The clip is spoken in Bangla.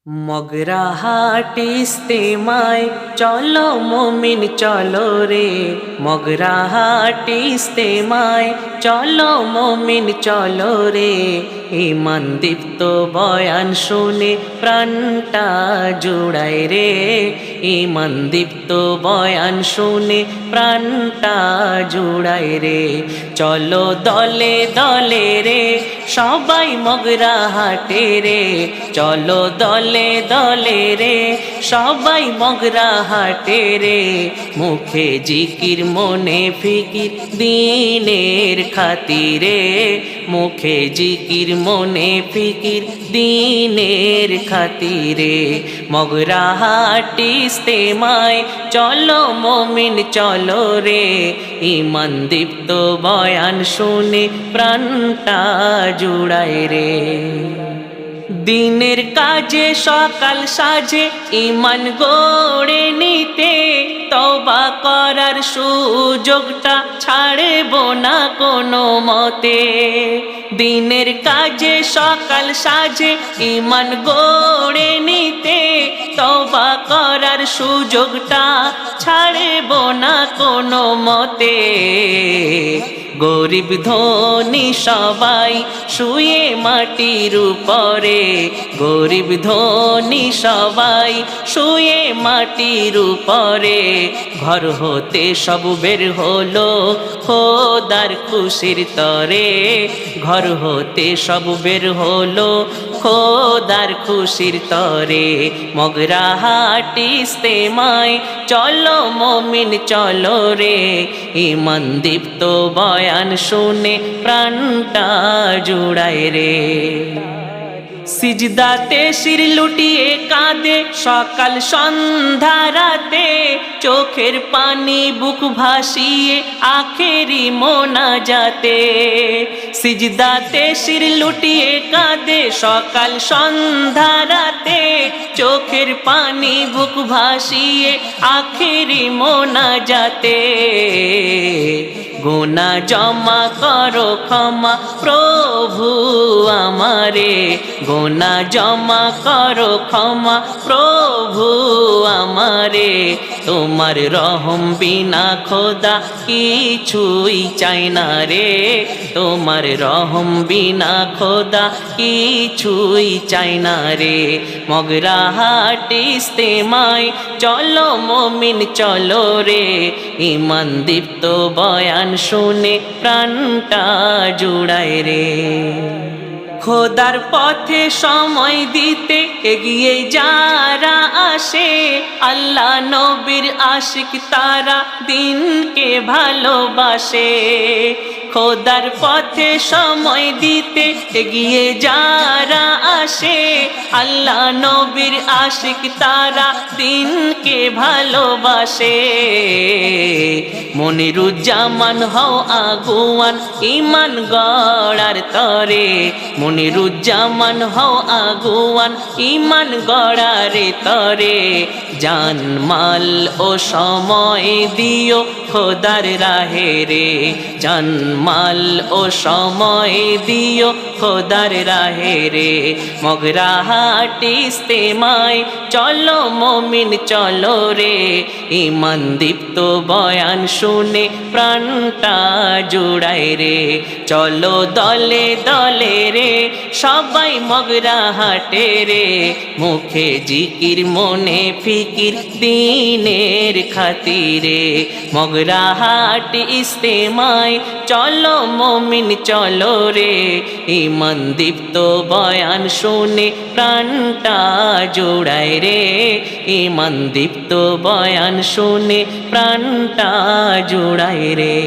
মগরা হাট ইস্তেমায় চলো মুমিন চলো রে, মগরা হাট ইস্তেমায় চলো মুমিন চলো রে। ঈমান দীপ্ত বয়ান শুনে প্রাণটা জুড়ায় রে, ঈমান দীপ্ত বয়ান শুনে প্রাণটা জুড়ায় রে। চলো দলে দলে রে সবাই মগরা হাটে রে, চলো দলে দলে রে সবাই মগরা হাটে রে। মুখে জিকির মনে ফিকির দিনের খাতিরে, মুখে জিকির মনে ফিকির দিনের খাতিরে। মগরা হাট ইস্তেমায় চলো মুমিন চলো রে, ঈমান দীপ্ত বয়ান শুনে প্রাণটা জুড়ায় রে। দিনের কাজে সকাল সাজে ঈমান গড়ে নিতে, তওবা করার সুযোগটা ছাড়ব না কোনো মতে। দিনের কাজে সকাল সাজে ঈমান গড়ে নিতে, তওবা করার সুযোগটা ছাড়ব না কোনো মতে। গরিব ধনী সবাই শুয়ে মাটির উপরে, গরিব ধনী সবাই শুয়ে মাটির উপরে। ঘর হতে সব বের হলো খোদার খুশির তরে, ঘর হতে সব বের হলো খোদার খুশির তরে। মগরা হাট ইস্তেমায় চলো মুমিন চলো রে, ঈমান দীপ্ত বয়ান শুনে প্রাণটা জুড়ায় রে। সিজদাতে শির লুটিয়ে কাঁদে সকাল সন্ধ্যা রাতে, চোখের পানি বুক ভাসিয়ে আখেরি মোনাজাতে। সিজদাতে শির লুটিয়ে কাঁদে সকাল সন্ধ্যা রাতে, চোখের পানি বুক ভাসিয়ে আখেরি মোনাজাতে। গুনাহ জমা করো ক্ষমা প্রভু আমারে, গুনাহ জমা করো ক্ষমা প্রভু আমারে। তোমার রহম বিনা খোদা কিছুই চাই না রে, তোমার রহম বিনা খোদা কিছুই চাই না রে। মগরা হাট ইস্তেমায় চলো মুমিন চলো রে, ঈমান দীপ্ত বয়ান শুনে প্রাণটা জুড়ায় রে। খোদার পথে সময় দিতে এগিয়ে যারা আসে, আল্লাহ নবীর আশিক তারা দিনকে ভালোবাসে। খোদার পথে সময় দিতে এগিয়ে যারা আসে, আল্লাহ নবীর আশিক তারা দিনকে ভালোবাসে। মনিরুজ্জামান হও আগুয়ান ঈমান গড়ার তরে, মনিরুজ্জামান হও আগুয়ান ঈমান গড়ার তরে। জান মাল ও সময় দিও খোদার রাহে রে, জান মাল ও সময় দিও খোদার রাহে রে। মগরা হাট ইস্তেমায় চলো মুমিন চলো রে, ঈমান দীপ্ত বয়ান শুনে প্রাণটা জুড়ায় রে। চলো দলে দলে রে সবাই মগরা হাটে রে, মুখে জিকির মনে ফিকির দিনের খাতিরে। মগরা হাট ইস্তেমায় চলো মুমিন চলো রে, ঈমান দীপ্ত বয়ান শুনে প্রাণটা জুড়ায় রে, ঈমান দীপ্ত বয়ান শুনে প্রাণটা জুড়ায় রে।